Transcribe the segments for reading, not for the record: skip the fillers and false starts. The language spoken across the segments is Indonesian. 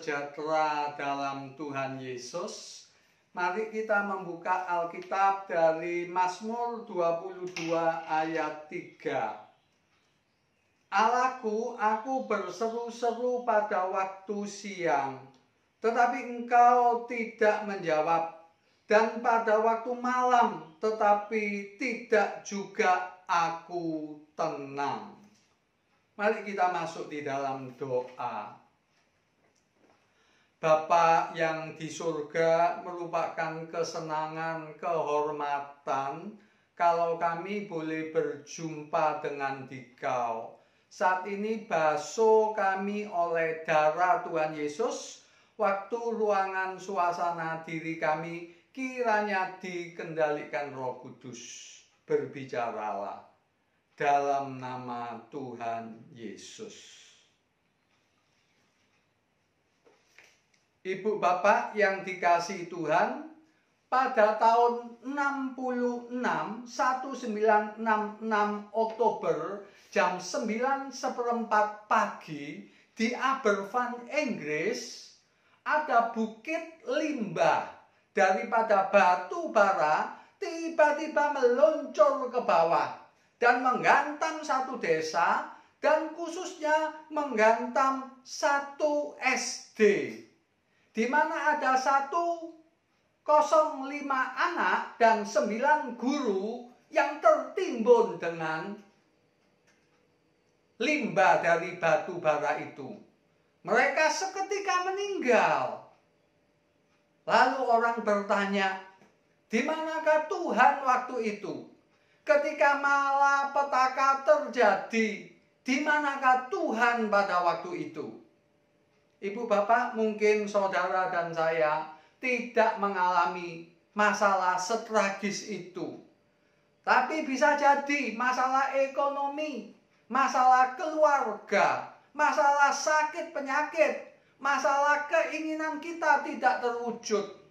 sejahtera dalam Tuhan Yesus. Mari kita membuka Alkitab dari Mazmur 22 ayat 3. Allahku, aku berseru-seru pada waktu siang, tetapi engkau tidak menjawab. Dan pada waktu malam, tetapi tidak juga aku tenang. Mari kita masuk di dalam doa. Bapa yang di surga, merupakan kesenangan, kehormatan kalau kami boleh berjumpa dengan Dikau. Saat ini basuh kami oleh darah Tuhan Yesus. Waktu, ruangan, suasana diri kami kiranya dikendalikan Roh Kudus. Berbicaralah dalam nama Tuhan Yesus. Ibu bapak yang dikasihi Tuhan, pada tahun 1966 Oktober jam 9:15 pagi di Aberfan, Inggris, ada bukit limbah daripada batu bara tiba-tiba meluncur ke bawah dan menghantam satu desa dan khususnya menghantam satu SD. Di mana ada 105 anak dan 9 guru yang tertimbun dengan limbah dari batu bara itu. Mereka seketika meninggal. Lalu orang bertanya, di manakah Tuhan waktu itu? Ketika malapetaka terjadi, di manakah Tuhan pada waktu itu? Ibu bapak, mungkin saudara dan saya tidak mengalami masalah setragis itu. Tapi bisa jadi masalah ekonomi, masalah keluarga, masalah sakit penyakit, masalah keinginan kita tidak terwujud.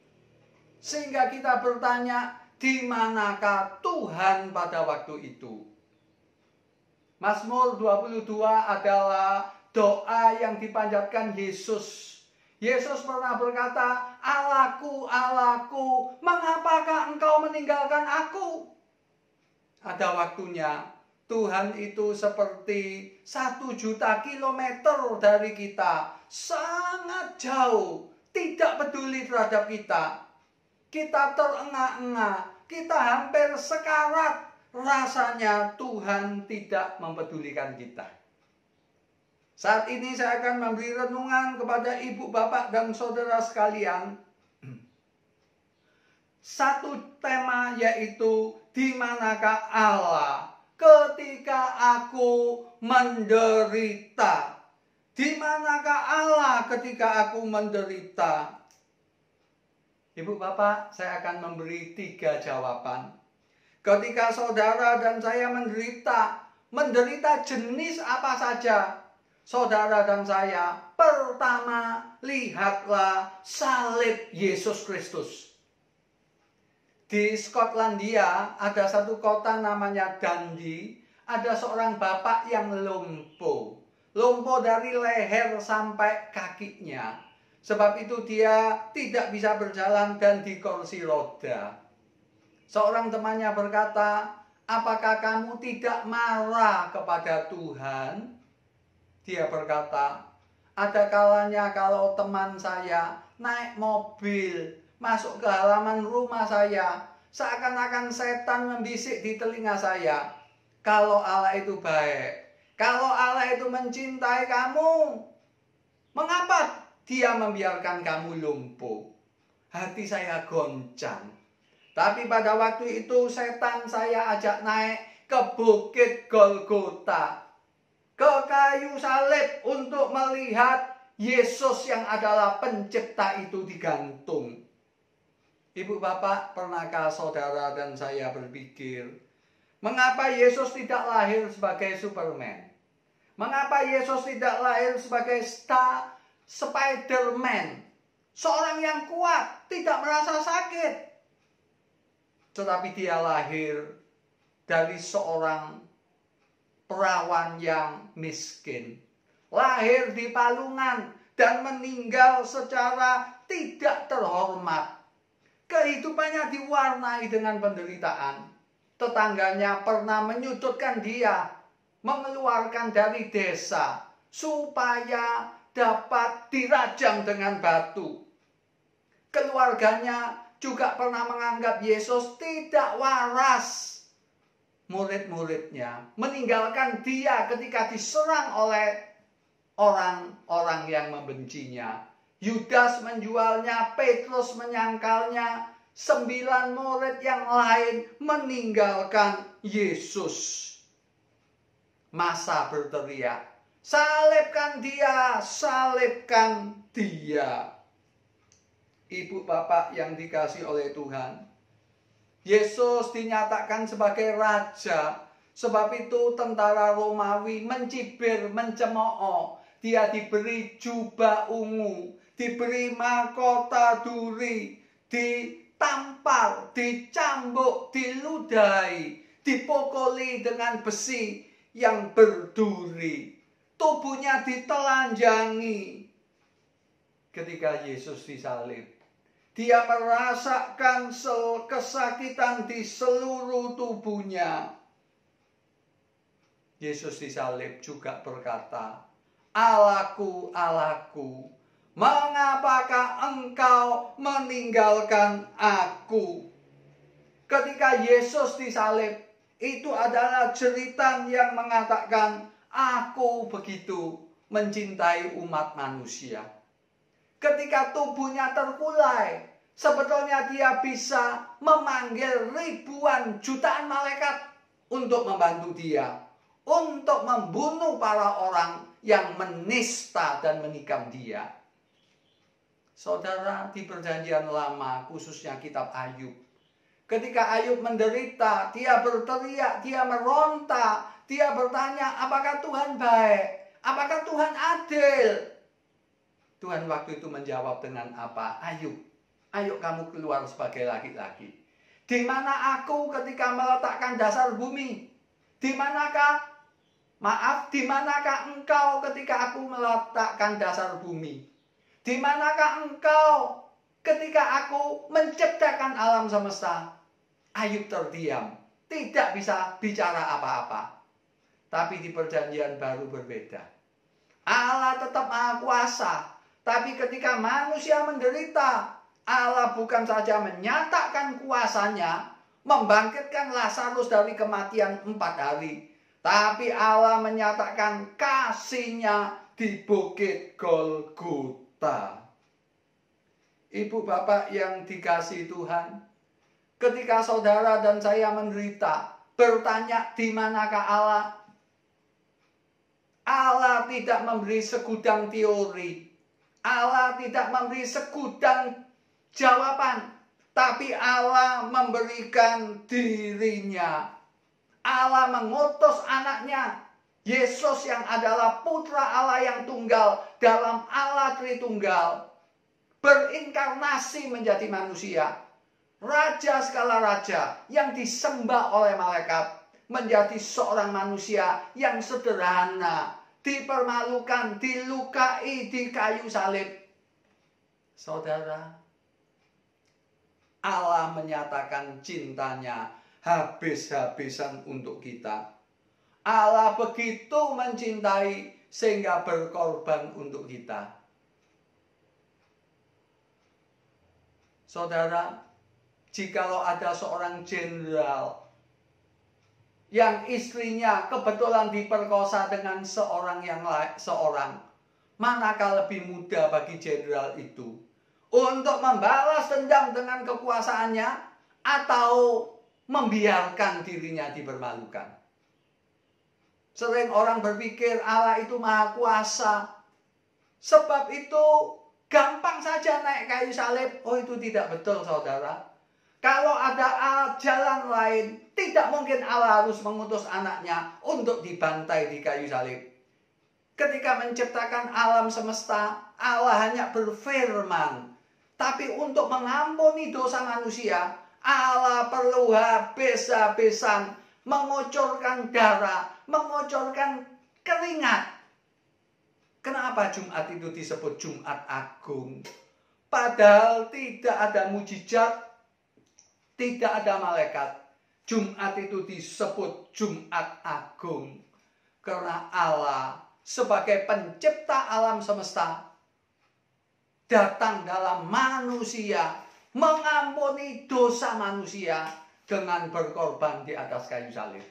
Sehingga kita bertanya, di manakah Tuhan pada waktu itu? Mazmur 22 adalah doa yang dipanjatkan Yesus. Yesus pernah berkata, Allahku, Allahku, mengapakah engkau meninggalkan aku? Ada waktunya Tuhan itu seperti 1.000.000 kilometer dari kita. Sangat jauh, tidak peduli terhadap kita. Kita terengah-engah, kita hampir sekarat. Rasanya Tuhan tidak mempedulikan kita. Saat ini saya akan memberi renungan kepada ibu, bapak, dan saudara sekalian. Satu tema, yaitu di manakah Allah ketika aku menderita? Di manakah Allah ketika aku menderita? Ibu, bapak, saya akan memberi 3 jawaban. Ketika saudara dan saya menderita jenis apa saja, saudara dan saya, pertama, lihatlah salib Yesus Kristus. Di Skotlandia ada satu kota namanya Dundee, ada seorang bapak yang lumpuh. Lumpuh dari leher sampai kakinya. Sebab itu dia tidak bisa berjalan dan di kursi roda. Seorang temannya berkata, apakah kamu tidak marah kepada Tuhan? Dia berkata, ada kalanya kalau teman saya naik mobil, masuk ke halaman rumah saya, seakan-akan setan membisik di telinga saya, kalau Allah itu baik, kalau Allah itu mencintai kamu, mengapa Dia membiarkan kamu lumpuh? Hati saya goncang. Tapi pada waktu itu setan saya ajak naik ke Bukit Golgota, ke kayu salib untuk melihat Yesus yang adalah pencipta itu digantung. Ibu bapak, pernahkah saudara dan saya berpikir, mengapa Yesus tidak lahir sebagai Superman? Mengapa Yesus tidak lahir sebagai Spiderman? Seorang yang kuat, tidak merasa sakit. Tetapi dia lahir dari seorang perawan yang miskin. Lahir di palungan dan meninggal secara tidak terhormat. Kehidupannya diwarnai dengan penderitaan. Tetangganya pernah menyudutkan dia, mengeluarkan dari desa supaya dapat dirajam dengan batu. Keluarganya juga pernah menganggap Yesus tidak waras. Murid-muridnya meninggalkan dia ketika diserang oleh orang-orang yang membencinya. Yudas menjualnya, Petrus menyangkalnya, 9 murid yang lain meninggalkan Yesus. Masa berteriak, salibkan dia, salibkan dia. Ibu bapak yang dikasihi oleh Tuhan, Yesus dinyatakan sebagai raja. Sebab itu tentara Romawi mencibir, mencemooh. Dia diberi jubah ungu, diberi mahkota duri, ditampar, dicambuk, diludahi, dipukuli dengan besi yang berduri. Tubuhnya ditelanjangi. Ketika Yesus disalib, dia merasakan kesakitan di seluruh tubuhnya. Yesus disalib juga berkata, "Allahku, Allahku, mengapakah engkau meninggalkan aku?" Ketika Yesus disalib, itu adalah jeritan yang mengatakan, "Aku begitu mencintai umat manusia." Ketika tubuhnya terkulai, sebetulnya dia bisa memanggil ribuan jutaan malaikat untuk membantu dia, untuk membunuh para orang yang menista dan menikam dia. Saudara, di Perjanjian Lama, khususnya kitab Ayub, ketika Ayub menderita, dia berteriak, dia meronta, dia bertanya, apakah Tuhan baik? Apakah Tuhan adil? Tuhan waktu itu menjawab dengan apa? Ayub, ayo kamu keluar sebagai laki-laki. Di mana aku ketika meletakkan dasar bumi? Di manakah engkau ketika aku meletakkan dasar bumi? Di manakah engkau ketika aku menciptakan alam semesta? Ayub terdiam, tidak bisa bicara apa-apa. Tapi di Perjanjian Baru berbeda. Allah tetap Maha Kuasa, tapi ketika manusia menderita, Allah bukan saja menyatakan kuasanya, membangkitkan Lazarus dari kematian 4 hari, tapi Allah menyatakan kasih-Nya di Bukit Golgota. Ibu bapak yang dikasihi Tuhan, ketika saudara dan saya menderita, bertanya di manakah Allah? Allah tidak memberi segudang teori. Allah tidak memberi segudang jawaban. Tapi Allah memberikan dirinya. Allah mengutus anaknya, Yesus yang adalah putra Allah yang tunggal dalam Allah Tritunggal, berinkarnasi menjadi manusia. Raja segala raja yang disembah oleh malaikat, menjadi seorang manusia yang sederhana, dipermalukan, dilukai di kayu salib. Saudara, Allah menyatakan cintanya habis-habisan untuk kita. Allah begitu mencintai sehingga berkorban untuk kita. Saudara, jikalau ada seorang jenderal yang istrinya kebetulan diperkosa dengan seorang, manakah lebih mudah bagi jenderal itu untuk membalas dendam dengan kekuasaannya atau membiarkan dirinya dipermalukan? Sering orang berpikir Allah itu Maha Kuasa, sebab itu gampang saja naik kayu salib. Oh, itu tidak betul, saudara. Kalau ada jalan lain, tidak mungkin Allah harus mengutus anaknya untuk dibantai di kayu salib. Ketika menciptakan alam semesta, Allah hanya berfirman. Tapi untuk mengampuni dosa manusia, Allah perlu habis-habisan mengucurkan darah, mengucurkan keringat. Kenapa Jumat itu disebut Jumat Agung? Padahal tidak ada mujizat, tidak ada malaikat. Jumat itu disebut Jumat Agung. Karena Allah sebagai pencipta alam semesta datang dalam manusia, mengampuni dosa manusia dengan berkorban di atas kayu salib.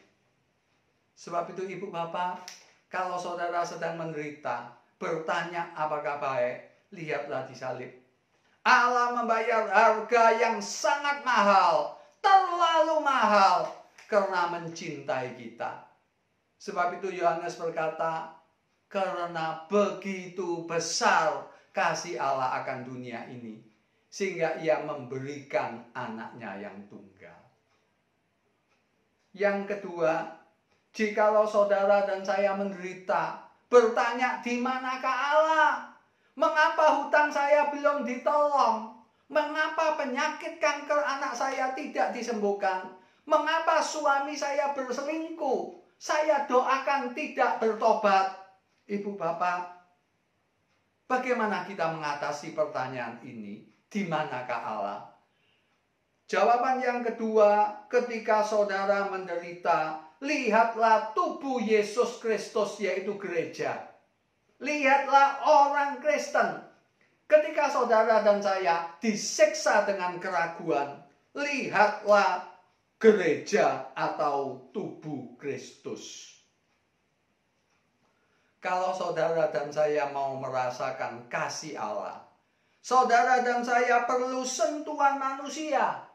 Sebab itu ibu bapak, kalau saudara sedang menderita, bertanya apakah baik, lihatlah di salib. Allah membayar harga yang sangat mahal, terlalu mahal, karena mencintai kita. Sebab itu Yohanes berkata, karena begitu besar kasih Allah akan dunia ini, sehingga ia memberikan anaknya yang tunggal. Yang kedua, jikalau saudara dan saya menderita, bertanya di manakah Allah? Mengapa hutang saya belum ditolong? Mengapa penyakit kanker anak saya tidak disembuhkan? Mengapa suami saya berselingkuh? Saya doakan tidak bertobat. Ibu bapak, bagaimana kita mengatasi pertanyaan ini? Di manakah Allah? Jawaban yang kedua, ketika saudara menderita, lihatlah tubuh Yesus Kristus, yaitu gereja. Lihatlah orang Kristen. Ketika saudara dan saya disiksa dengan keraguan, lihatlah gereja atau tubuh Kristus. Kalau saudara dan saya mau merasakan kasih Allah, saudara dan saya perlu sentuhan manusia.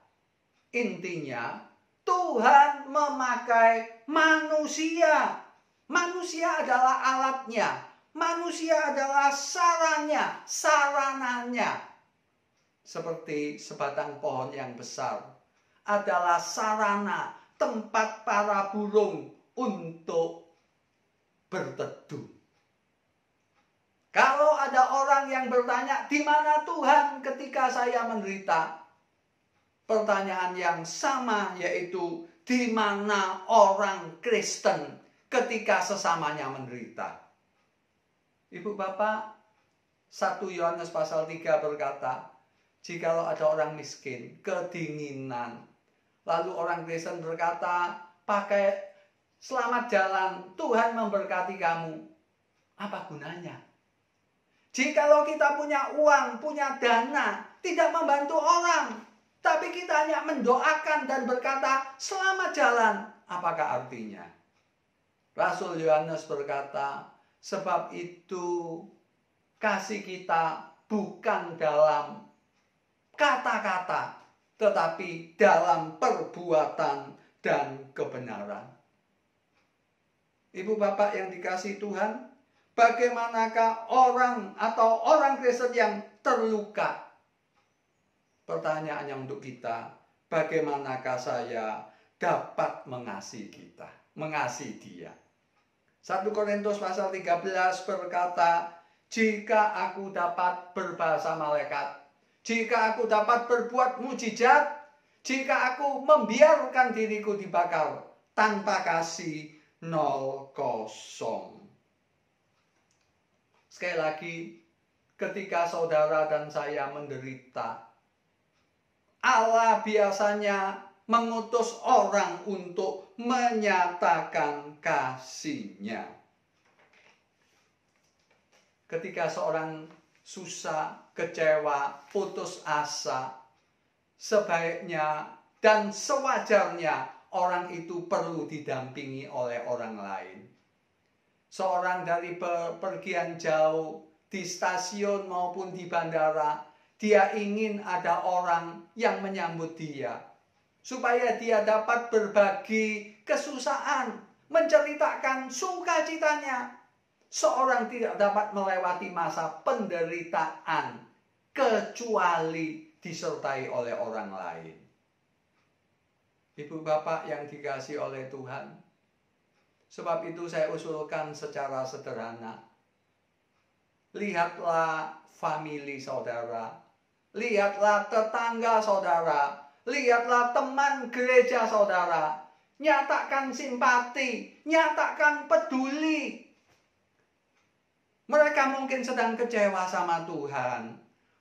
Intinya, Tuhan memakai manusia. Manusia adalah alatnya. Manusia adalah sarananya. Seperti sebatang pohon yang besar adalah sarana tempat para burung untuk berteduh. Kalau ada orang yang bertanya, di mana Tuhan ketika saya menderita? Pertanyaan yang sama, yaitu di mana orang Kristen ketika sesamanya menderita? Ibu bapak, 1 Yohanes pasal 3 berkata, jikalau ada orang miskin, kedinginan, lalu orang Kristen berkata, pakai selamat jalan, Tuhan memberkati kamu. Apa gunanya? Jikalau kita punya uang, punya dana, tidak membantu orang, tapi kita hanya mendoakan dan berkata, selamat jalan. Apakah artinya? Rasul Yohanes berkata, sebab itu kasih kita bukan dalam kata-kata, tetapi dalam perbuatan dan kebenaran. Ibu bapak yang dikasihi Tuhan, bagaimanakah orang atau orang Kristen yang terluka? Pertanyaannya untuk kita, bagaimanakah saya dapat mengasihi dia? 1 Korintus pasal 13 berkata, jika aku dapat berbahasa malaikat, jika aku dapat berbuat mujizat, jika aku membiarkan diriku dibakar, tanpa kasih 0 kosong. Sekali lagi, ketika saudara dan saya menderita, Allah biasanya mengutus orang untuk menyatakan kasih-Nya. Ketika seorang susah, kecewa, putus asa, sebaiknya dan sewajarnya orang itu perlu didampingi oleh orang lain. Seorang dari pergian jauh di stasiun maupun di bandara, dia ingin ada orang yang menyambut dia, supaya dia dapat berbagi kesusahan, menceritakan sukacitanya. Seorang tidak dapat melewati masa penderitaan kecuali disertai oleh orang lain. Ibu bapak yang dikasihi oleh Tuhan, sebab itu saya usulkan secara sederhana. Lihatlah famili saudara, lihatlah tetangga saudara, lihatlah teman gereja saudara. Nyatakan simpati, nyatakan peduli. Mereka mungkin sedang kecewa sama Tuhan.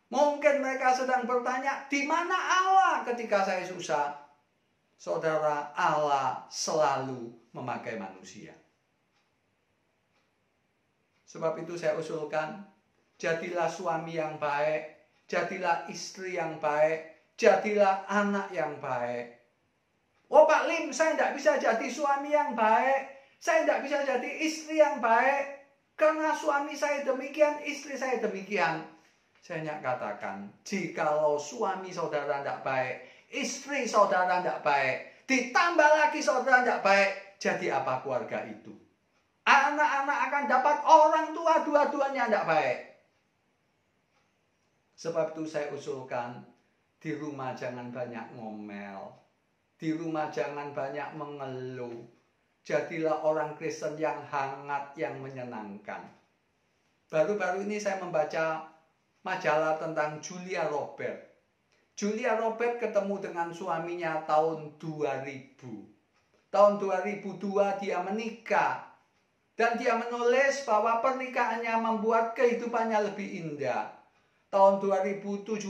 Mungkin mereka sedang bertanya, di mana Allah ketika saya susah? Saudara, Allah selalu memakai manusia. Sebab itu saya usulkan, jadilah suami yang baik, jadilah istri yang baik, jadilah anak yang baik. Oh Pak Lim, saya tidak bisa jadi suami yang baik, saya tidak bisa jadi istri yang baik, karena suami saya demikian, istri saya demikian. Saya katakan, jikalau suami saudara tidak baik, istri saudara tidak baik, ditambah lagi saudara tidak baik, jadi apa keluarga itu? Anak-anak akan dapat orang tua dua-duanya tidak baik. Sebab itu saya usulkan, di rumah jangan banyak ngomel, di rumah jangan banyak mengeluh. Jadilah orang Kristen yang hangat, yang menyenangkan. Baru-baru ini saya membaca majalah tentang Julia Robert. Julia Robert ketemu dengan suaminya tahun 2000. Tahun 2002 dia menikah. Dan dia menulis bahwa pernikahannya membuat kehidupannya lebih indah. Tahun 2017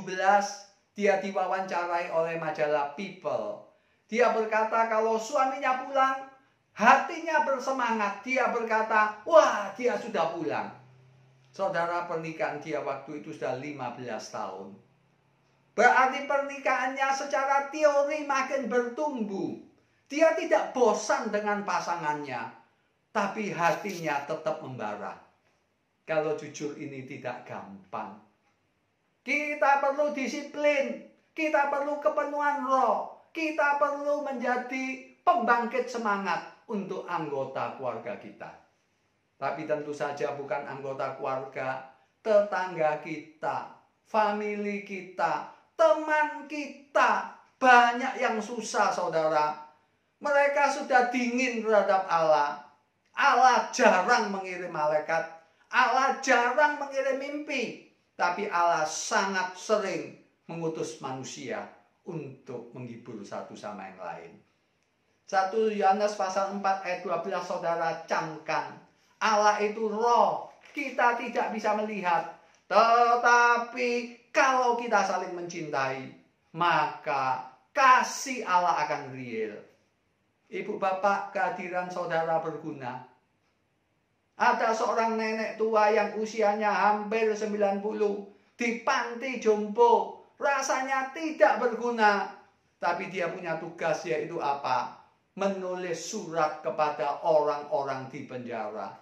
dia diwawancarai oleh majalah People. Dia berkata kalau suaminya pulang, hatinya bersemangat. Dia berkata, wah dia sudah pulang. Saudara, pernikahan dia waktu itu sudah 15 tahun. Berarti pernikahannya secara teori makin bertumbuh. Dia tidak bosan dengan pasangannya. Tapi hatinya tetap membara. Kalau jujur ini tidak gampang. Kita perlu disiplin. Kita perlu kepenuhan roh. Kita perlu menjadi pembangkit semangat untuk anggota keluarga kita. Tapi tentu saja bukan anggota keluarga, tetangga kita, famili kita, teman kita. Banyak yang susah, saudara. Mereka sudah dingin terhadap Allah. Allah jarang mengirim malaikat. Allah jarang mengirim mimpi. Tapi Allah sangat sering mengutus manusia untuk menghibur satu sama yang lain. 1 Yohanes pasal 4 ayat 12 saudara camkan. Allah itu roh. Kita tidak bisa melihat. Tetapi kalau kita saling mencintai, maka kasih Allah akan real. Ibu bapak, kehadiran saudara berguna. Ada seorang nenek tua yang usianya hampir 90 di panti jompo. Rasanya tidak berguna. Tapi dia punya tugas, yaitu apa? Menulis surat kepada orang-orang di penjara.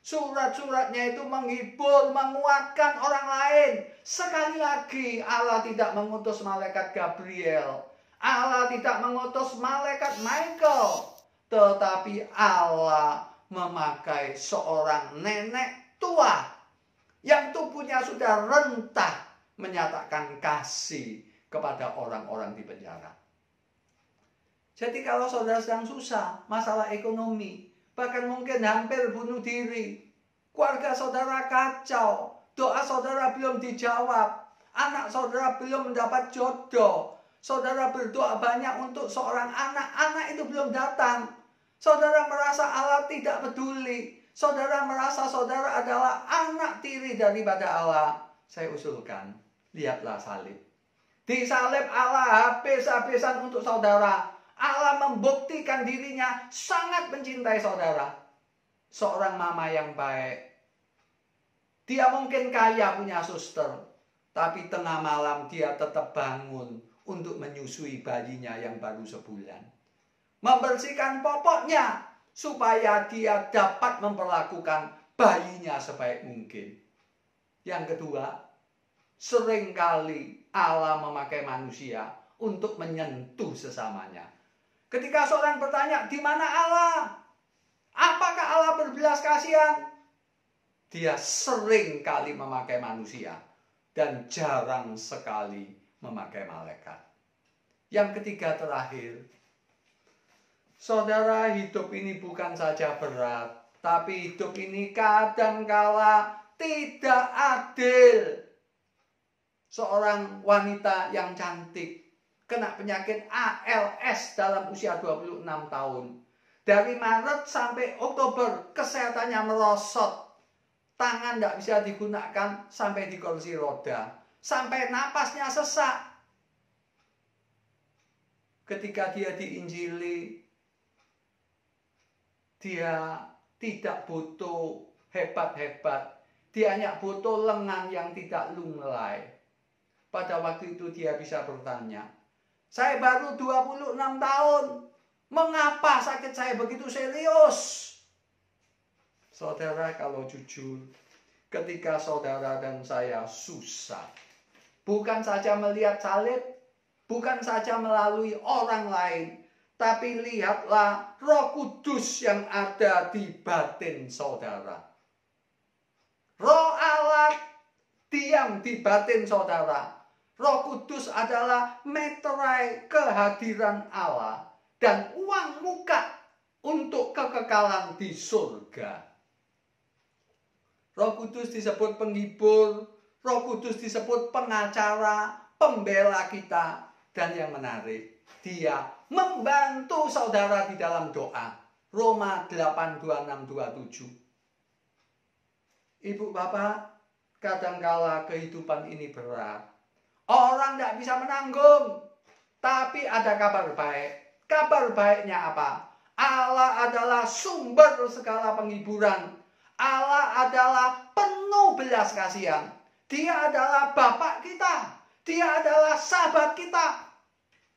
Surat-suratnya itu menghibur, menguatkan orang lain. Sekali lagi, Allah tidak mengutus malaikat Gabriel. Allah tidak mengutus malaikat Michael. Tetapi Allah memakai seorang nenek tua yang tubuhnya sudah rentah menyatakan kasih kepada orang-orang di penjara. Jadi kalau saudara sedang susah, masalah ekonomi, bahkan mungkin hampir bunuh diri, keluarga saudara kacau, doa saudara belum dijawab, anak saudara belum mendapat jodoh, saudara berdoa banyak untuk seorang anak itu belum datang. Saudara merasa Allah tidak peduli. Saudara merasa saudara adalah anak tiri daripada Allah. Saya usulkan, lihatlah salib. Di salib Allah habis-habisan untuk saudara. Allah membuktikan dirinya sangat mencintai saudara. Seorang mama yang baik. Dia mungkin kaya punya suster. Tapi tengah malam dia tetap bangun untuk menyusui bayinya yang baru sebulan. Membersihkan popoknya supaya dia dapat memperlakukan bayinya sebaik mungkin. Yang kedua, seringkali Allah memakai manusia untuk menyentuh sesamanya. Ketika seorang bertanya, di mana Allah? Apakah Allah berbelas kasihan? Dia seringkali memakai manusia dan jarang sekali memakai malaikat. Yang ketiga terakhir, saudara, hidup ini bukan saja berat, tapi hidup ini kadangkala tidak adil. Seorang wanita yang cantik kena penyakit ALS dalam usia 26 tahun. Dari Maret sampai Oktober kesehatannya merosot. tangan tidak bisa digunakan sampai di kursi roda, sampai napasnya sesak. Ketika dia diinjili, dia tidak butuh hebat-hebat, dia hanya butuh lengan yang tidak lunglai. Pada waktu itu dia bisa bertanya, saya baru 26 tahun, mengapa sakit saya begitu serius? Saudara, kalau jujur, ketika saudara dan saya susah, bukan saja melihat salib, bukan saja melalui orang lain, tapi lihatlah Roh Kudus yang ada di batin saudara. Roh Allah diam di batin saudara. Roh Kudus adalah meterai kehadiran Allah dan uang muka untuk kekekalan di surga. Roh Kudus disebut penghibur, Roh Kudus disebut pengacara, pembela kita, dan yang menarik, dia membantu saudara di dalam doa. Roma 8:26-27. Ibu bapak, kadangkala kehidupan ini berat. Orang tidak bisa menanggung. Tapi ada kabar baik. Kabar baiknya apa? Allah adalah sumber segala penghiburan. Allah adalah penuh belas kasihan. Dia adalah Bapak kita. Dia adalah sahabat kita.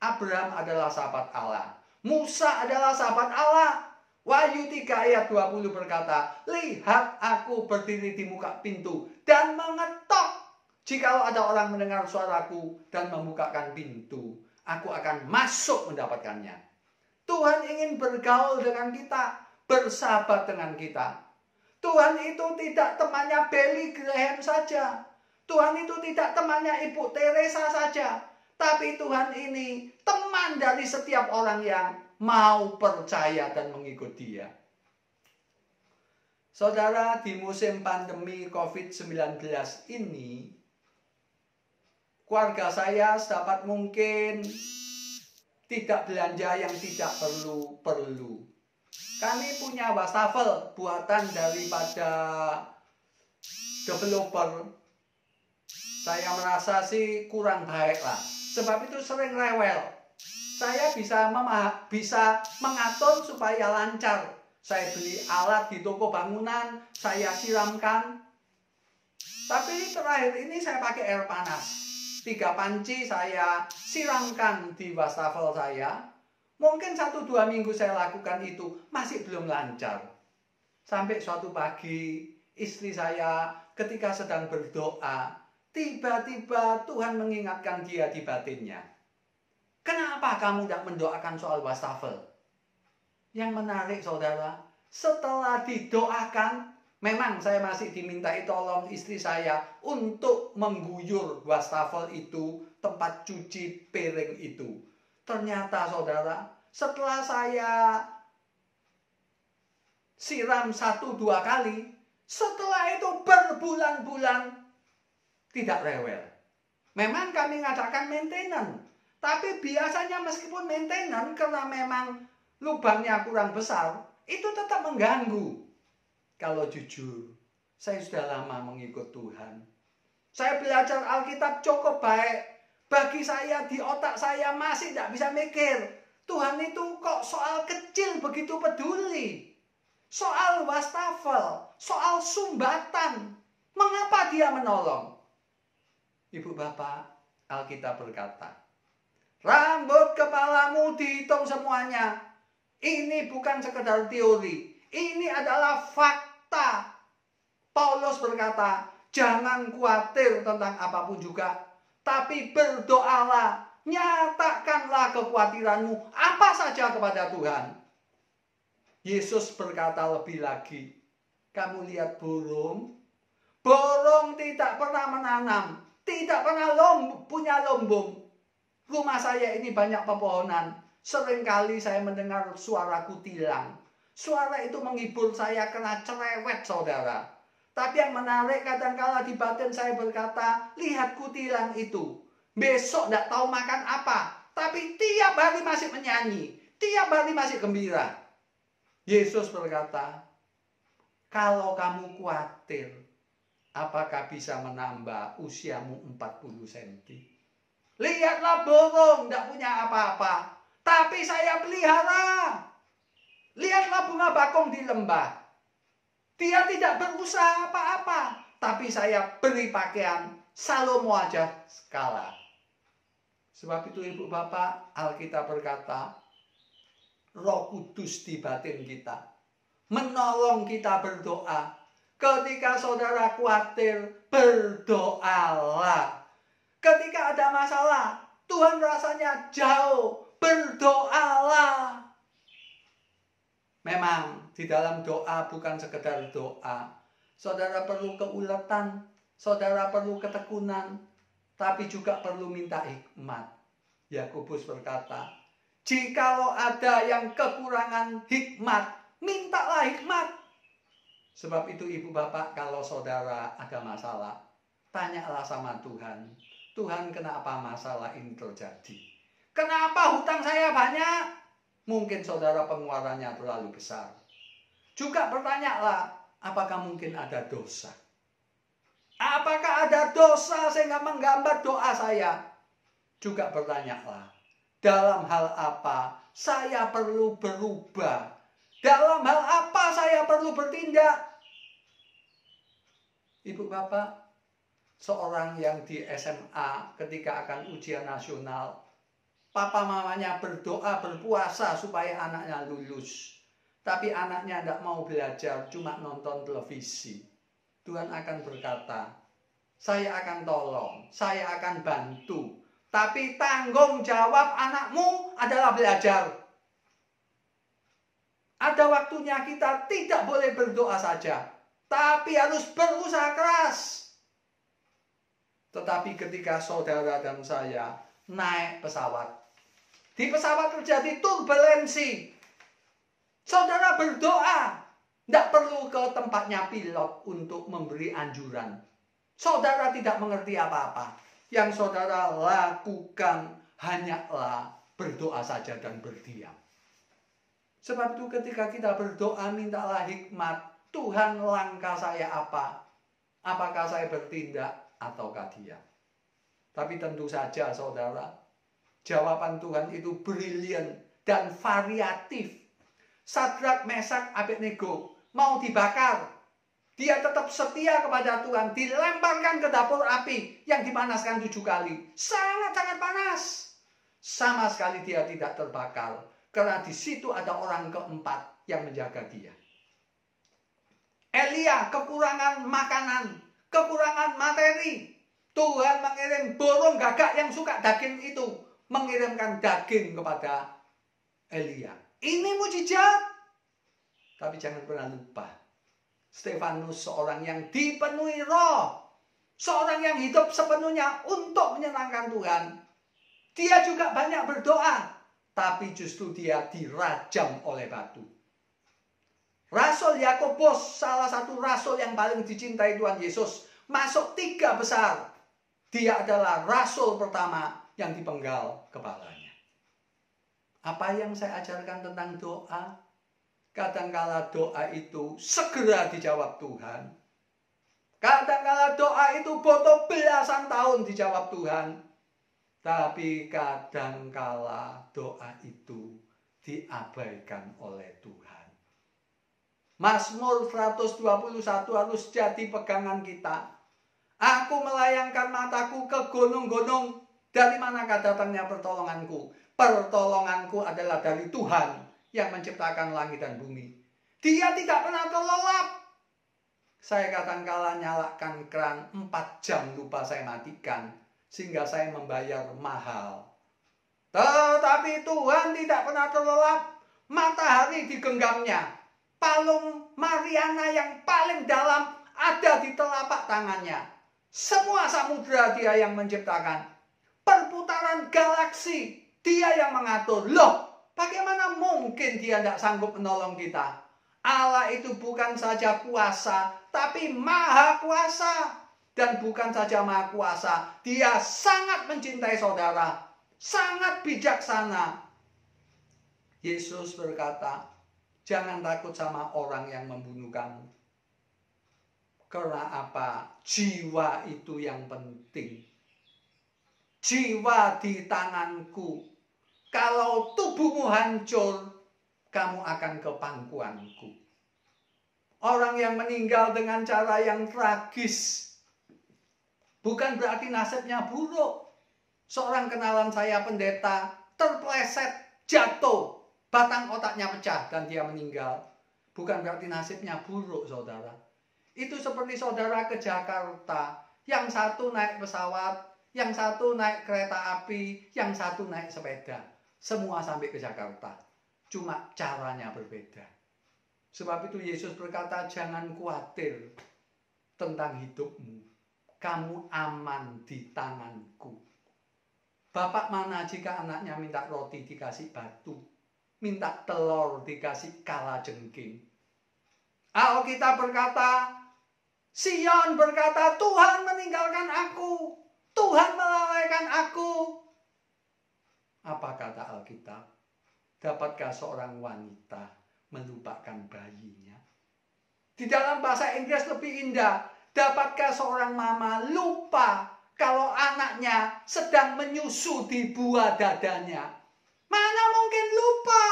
Abraham adalah sahabat Allah. Musa adalah sahabat Allah. Wahyu 3:20 berkata, lihat aku berdiri di muka pintu dan mengetok. Jikalau ada orang mendengar suaraku dan membukakan pintu, aku akan masuk mendapatkannya. Tuhan ingin bergaul dengan kita, bersahabat dengan kita. Tuhan itu tidak temannya Billy Graham saja. Tuhan itu tidak temannya Ibu Teresa saja. Tapi Tuhan ini teman dari setiap orang yang mau percaya dan mengikut dia. Saudara, di musim pandemi COVID-19 ini, keluarga saya sedapat mungkin tidak belanja yang tidak perlu. Kami punya wastafel buatan daripada developer. Saya merasa sih kurang baik lah. Sebab itu sering rewel. Saya bisa mengatur supaya lancar. Saya beli alat di toko bangunan, saya siramkan. Tapi terakhir ini saya pakai air panas. 3 panci saya siramkan di wastafel saya. Mungkin 1-2 minggu saya lakukan itu masih belum lancar. Sampai suatu pagi istri saya ketika sedang berdoa, tiba-tiba Tuhan mengingatkan dia di batinnya. Kenapa kamu tidak mendoakan soal wastafel? Yang menarik saudara, setelah didoakan, memang saya masih dimintai tolong istri saya untuk mengguyur wastafel itu, tempat cuci piring itu. Ternyata saudara, setelah saya siram 1-2 kali, setelah itu berbulan-bulan tidak rewel. Memang kami ngadakan maintenance, tapi biasanya meskipun maintenance karena memang lubangnya kurang besar, itu tetap mengganggu. Kalau jujur, saya sudah lama mengikut Tuhan. Saya belajar Alkitab cukup baik. Bagi saya, di otak saya masih tidak bisa mikir. Tuhan itu kok soal kecil begitu peduli. Soal wastafel, soal sumbatan. Mengapa dia menolong? Ibu bapak, Alkitab berkata, rambut kepalamu dihitung semuanya. Ini bukan sekedar teori. Ini adalah fakta. Paulus berkata, jangan khawatir tentang apapun juga. Tapi berdoalah, nyatakanlah kekhawatiranmu apa saja kepada Tuhan. Yesus berkata lebih lagi, kamu lihat burung? Burung tidak pernah menanam, tidak pernah punya lumbung. Rumah saya ini banyak pepohonan. Seringkali saya mendengar suara kutilang. Suara itu menghibur saya karena cerewet saudara. Tapi yang menarik kadangkala di batin saya berkata, lihat kutilang itu. Besok tidak tahu makan apa. Tapi tiap hari masih menyanyi. Tiap hari masih gembira. Yesus berkata, kalau kamu khawatir, apakah bisa menambah usiamu 40 cm? Lihatlah burung, tidak punya apa-apa, tapi saya pelihara. Lihatlah bunga bakung di lembah, dia tidak berusaha apa-apa, tapi saya beri pakaian Salomo aja kalah. Sebab itu ibu bapak, Alkitab berkata, Roh Kudus di batin kita menolong kita berdoa. Ketika saudara khawatir, berdoalah. Ketika ada masalah, Tuhan rasanya jauh, berdoalah. Memang di dalam doa bukan sekedar doa. Saudara perlu keuletan, saudara perlu ketekunan, tapi juga perlu minta hikmat. Yakobus berkata, jikalau ada yang kekurangan hikmat, mintalah hikmat. Sebab itu ibu bapak, kalau saudara ada masalah, tanyalah sama Tuhan. Tuhan, kenapa masalah ini terjadi? Kenapa hutang saya banyak? Mungkin saudara pengeluarannya terlalu besar. Juga bertanyalah, apakah mungkin ada dosa? Apakah ada dosa sehingga menggambar doa saya? Juga bertanyalah, dalam hal apa saya perlu berubah? Dalam hal apa saya perlu bertindak? Ibu bapak, seorang yang di SMA ketika akan ujian nasional, papa mamanya berdoa berpuasa supaya anaknya lulus. Tapi anaknya tidak mau belajar, cuma nonton televisi. Tuhan akan berkata, saya akan tolong, saya akan bantu. Tapi tanggung jawab anakmu adalah belajar. Ada waktunya kita tidak boleh berdoa saja, tapi harus berusaha keras. Tetapi ketika saudara dan saya naik pesawat, di pesawat terjadi turbulensi, saudara berdoa, tidak perlu ke tempatnya pilot untuk memberi anjuran. Saudara tidak mengerti apa-apa. Yang saudara lakukan hanyalah berdoa saja dan berdiam. Sebab itu ketika kita berdoa, mintalah hikmat. Tuhan, langkah saya apa? Apakah saya bertindak ataukah diam? Tapi tentu saja saudara, jawaban Tuhan itu brilian dan variatif. Sadrak, Mesak, Abednego mau dibakar, dia tetap setia kepada Tuhan. Dilemparkan ke dapur api yang dipanaskan 7 kali. Sangat-sangat panas. Sama sekali dia tidak terbakar. Karena di situ ada orang keempat yang menjaga dia. Elia kekurangan makanan, kekurangan materi. Tuhan mengirim burung gagak yang suka daging itu, mengirimkan daging kepada Elia. Ini mujizat. Tapi jangan pernah lupa, Stefanus seorang yang dipenuhi roh, seorang yang hidup sepenuhnya untuk menyenangkan Tuhan. Dia juga banyak berdoa, tapi justru dia dirajam oleh batu. Rasul Yakobus, salah satu rasul yang paling dicintai Tuhan Yesus, masuk 3 besar. Dia adalah rasul pertama yang dipenggal kepalanya. Apa yang saya ajarkan tentang doa? Kadangkala doa itu segera dijawab Tuhan. Kadangkala doa itu butuh belasan tahun dijawab Tuhan. Tapi kadangkala doa itu diabaikan oleh Tuhan. Mazmur 121 harus jadi pegangan kita. Aku melayangkan mataku ke gunung-gunung. Dari manakah datangnya pertolonganku? Pertolonganku adalah dari Tuhan yang menciptakan langit dan bumi. Dia tidak pernah terlelap. Saya kadangkala nyalakan keran 4 jam lupa saya matikan, sehingga saya membayar mahal. Tetapi Tuhan tidak pernah terlelap. Matahari digenggamnya. Palung Mariana yang paling dalam ada di telapak tangannya. Semua samudera dia yang menciptakan. Perputaran galaksi dia yang mengatur. Loh, bagaimana mungkin dia tidak sanggup menolong kita? Allah itu bukan saja kuasa, tapi maha kuasa. Dan bukan saja maha kuasa, dia sangat mencintai saudara. Sangat bijaksana. Yesus berkata, jangan takut sama orang yang membunuh kamu. Karena apa? Jiwa itu yang penting. Jiwa di tanganku. Kalau tubuhmu hancur, kamu akan ke pangkuanku. Orang yang meninggal dengan cara yang tragis, bukan berarti nasibnya buruk. Seorang kenalan saya pendeta, terpleset, jatuh, batang otaknya pecah dan dia meninggal. Bukan berarti nasibnya buruk, saudara. Itu seperti saudara ke Jakarta, yang satu naik pesawat, yang satu naik kereta api, yang satu naik sepeda. Semua sampai ke Jakarta. Cuma caranya berbeda. Sebab itu Yesus berkata, jangan khawatir tentang hidupmu. Kamu aman di tanganku. Bapak mana jika anaknya minta roti dikasih batu, minta telur dikasih kalajengking. Alkitab berkata, Sion berkata, Tuhan meninggalkan aku, Tuhan melalaikan aku. Apa kata Alkitab? Dapatkah seorang wanita melupakan bayinya? Di dalam bahasa Inggris lebih indah, dapatkah seorang mama lupa kalau anaknya sedang menyusu di buah dadanya? Mana mungkin lupa?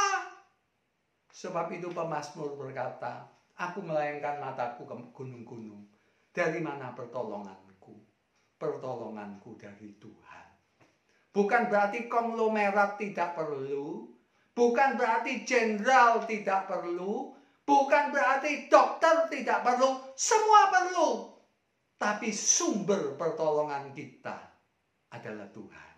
Sebab itu pemazmur berkata, aku melayangkan mataku ke gunung-gunung. Dari mana pertolonganku? Pertolonganku dari Tuhan. Bukan berarti konglomerat tidak perlu. Bukan berarti jenderal tidak perlu. Bukan berarti dokter tidak perlu. Semua perlu. Tapi sumber pertolongan kita adalah Tuhan.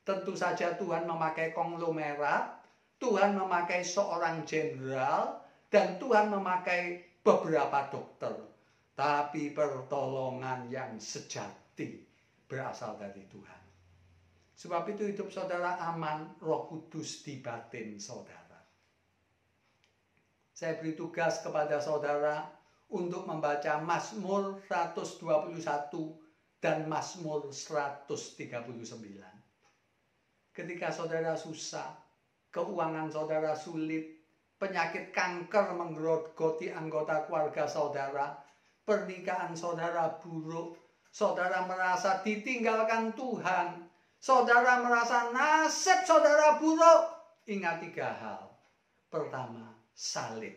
Tentu saja Tuhan memakai konglomerat, Tuhan memakai seorang jenderal, dan Tuhan memakai beberapa dokter. Tapi pertolongan yang sejati berasal dari Tuhan. Sebab itu hidup saudara aman, Roh Kudus di batin saudara. Saya beri tugas kepada saudara untuk membaca Mazmur 121 dan Mazmur 139. Ketika saudara susah, keuangan saudara sulit, penyakit kanker menggerogoti anggota keluarga saudara, pernikahan saudara buruk, saudara merasa ditinggalkan Tuhan, saudara merasa nasib saudara buruk, ingat 3 hal. Pertama, salib.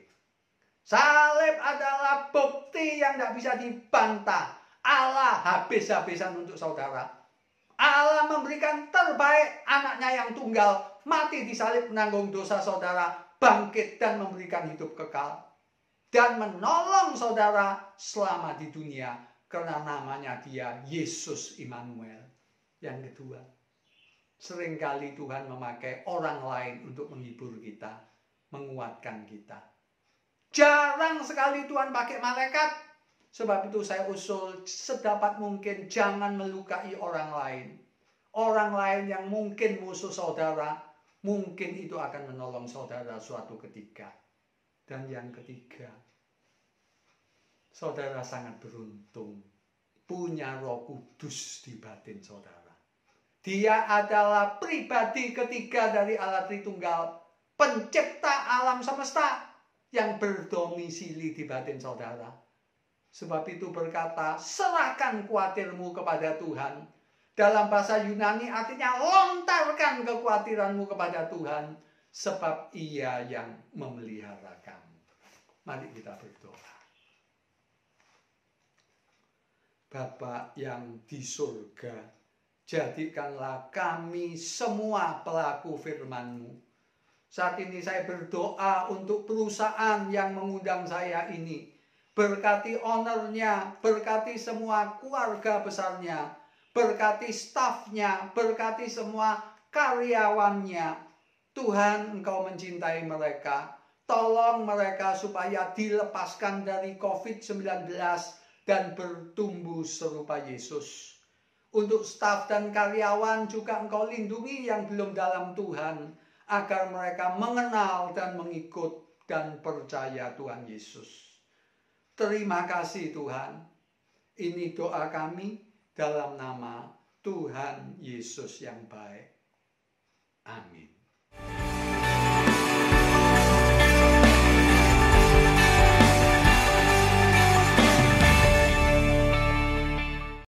Salib adalah bukti yang tidak bisa dibantah. Allah habis-habisan untuk saudara. Allah memberikan terbaik anaknya yang tunggal, mati di salib menanggung dosa saudara, bangkit dan memberikan hidup kekal. Dan menolong saudara selama di dunia, karena namanya dia Yesus Immanuel. Yang kedua, seringkali Tuhan memakai orang lain untuk menghibur kita, menguatkan kita. Jarang sekali Tuhan pakai malaikat. Sebab itu saya usul sedapat mungkin jangan melukai orang lain. Orang lain yang mungkin musuh saudara, mungkin itu akan menolong saudara suatu ketika. Dan yang ketiga, saudara sangat beruntung punya Roh Kudus di batin saudara. Dia adalah pribadi ketiga dari Allah Tritunggal, pencipta alam semesta yang berdomisili di batin saudara. Sebab itu berkata, serahkan khawatirmu kepada Tuhan. Dalam bahasa Yunani artinya lontarkan kekhawatiranmu kepada Tuhan, sebab Ia yang memelihara kamu. Mari kita berdoa. Bapa yang di surga, jadikanlah kami semua pelaku firman-Mu. Saat ini saya berdoa untuk perusahaan yang mengundang saya ini. Berkati ownernya, berkati semua keluarga besarnya, berkati stafnya, berkati semua karyawannya. Tuhan, Engkau mencintai mereka. Tolong mereka supaya dilepaskan dari COVID-19 dan bertumbuh serupa Yesus. Untuk staf dan karyawan juga Engkau lindungi yang belum dalam Tuhan, agar mereka mengenal dan mengikut dan percaya Tuhan Yesus. Terima kasih Tuhan. Ini doa kami dalam nama Tuhan Yesus yang baik. Amin.